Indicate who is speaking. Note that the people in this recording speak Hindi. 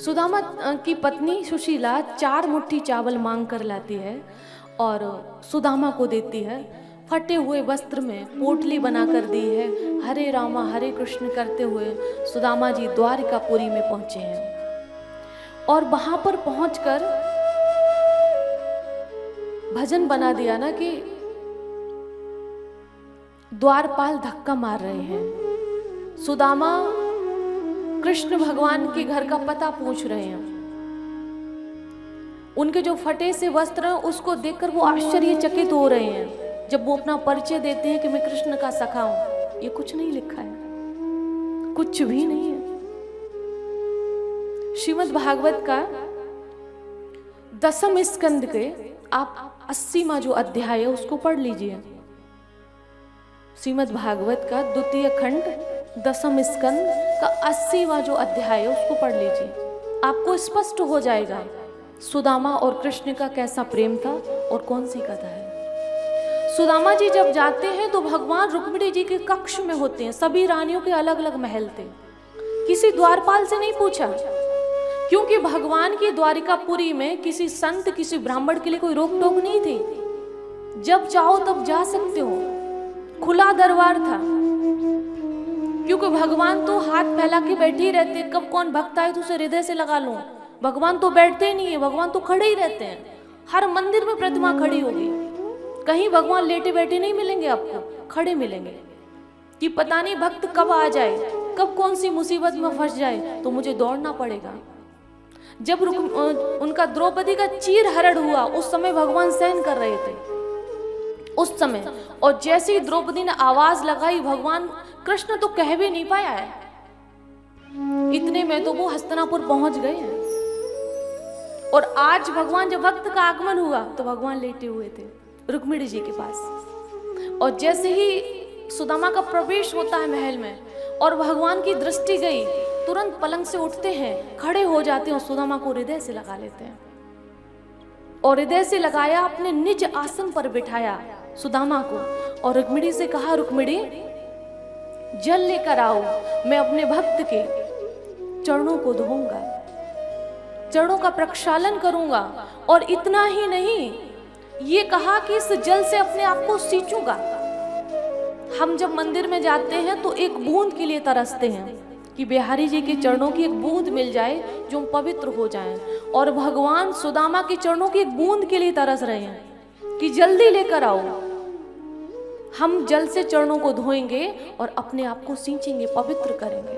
Speaker 1: सुदामा की पत्नी सुशीला 4 मुट्ठी चावल मांग कर लाती है और सुदामा को देती है। फटे हुए वस्त्र में पोटली बनाकर दी है। हरे रामा हरे कृष्ण करते हुए सुदामा जी द्वारिकापुरी में पहुंचे हैं और वहां पर पहुंचकर भजन बना दिया ना कि द्वारपाल धक्का मार रहे हैं। सुदामा कृष्ण भगवान के घर का पता पूछ रहे हैं। उनके जो फटे से वस्त्र हैं उसको देखकर वो आश्चर्यचकित हो रहे हैं। जब वो अपना परिचय देते हैं कि मैं कृष्ण का सखा हूं, ये कुछ नहीं लिखा है, कुछ भी नहीं है। श्रीमद् भागवत का 10वें स्कंद के आप 80वां जो अध्याय है उसको पढ़ लीजिए। श्रीमद् भागवत का 2 खंड 10वें स्कंद का 80वां जो अध्याय है उसको पढ़ लीजिए। आपको स्पष्ट हो जाएगा सुदामा और कृष्ण का कैसा प्रेम था और कौन सी कथा है। सुदामा जी जब जाते हैं तो भगवान रुक्मिणी जी के कक्ष में होते हैं। सभी रानियों के अलग अलग महल थे। किसी द्वारपाल से नहीं पूछा, क्योंकि भगवान की द्वारिकापुरी में किसी संत किसी ब्राह्मण के लिए कोई रोक टोक नहीं थी। जब चाहो तब जा सकते हो, खुला दरबार था। क्योंकि भगवान तो हाथ फैला के बैठे ही रहते, कब कौन भक्त आए तो उसे हृदय से लगा लो। भगवान तो बैठते ही नहीं है, भगवान तो खड़े ही रहते हैं। हर मंदिर में प्रतिमा खड़ी होगी, कहीं भगवान लेटे बैठे नहीं मिलेंगे आपको, खड़े मिलेंगे। कि पता नहीं भक्त कब आ जाए, कब कौन सी मुसीबत में फंस जाए तो मुझे दौड़ना पड़ेगा। जब उनका द्रौपदी का चीर हरण हुआ उस समय भगवान सहन कर रहे थे उस समय, और जैसे ही द्रौपदी ने आवाज लगाई भगवान कृष्ण तो कह भी नहीं पाया है, इतने में तो वो हस्तिनापुर पहुंच गए हैं। और आज भगवान जब भक्त का आगमन हुआ तो भगवान लेटे हुए थे रुक्मिणी जी के पास। और जैसे ही सुदामा का प्रवेश होता है महल में और भगवान की दृष्टि गई, तुरंत पलंग से उठते हैं, खड़े हो जाते हैं और सुदामा को हृदय से लगा लेते हैं। और हृदय से लगाया, अपने निज आसन पर बिठाया सुदामा को और रुक्मिणी से कहा, रुक्मिणी जल लेकर आओ, मैं अपने भक्त के चरणों को धोऊंगा, चरणों का प्रक्षालन करूंगा। और इतना ही नहीं, ये कहा कि इस जल से अपने आप को सींचूंगा। हम जब मंदिर में जाते हैं तो एक बूंद के लिए तरसते हैं कि बिहारी जी के चरणों की एक बूंद मिल जाए जो हम पवित्र हो जाएं। और भगवान सुदामा के चरणों की एक बूंद के लिए तरस रहे हैं कि जल्दी लेकर आओ, हम जल से चरणों को धोएंगे और अपने आप को सींचेंगे, पवित्र करेंगे।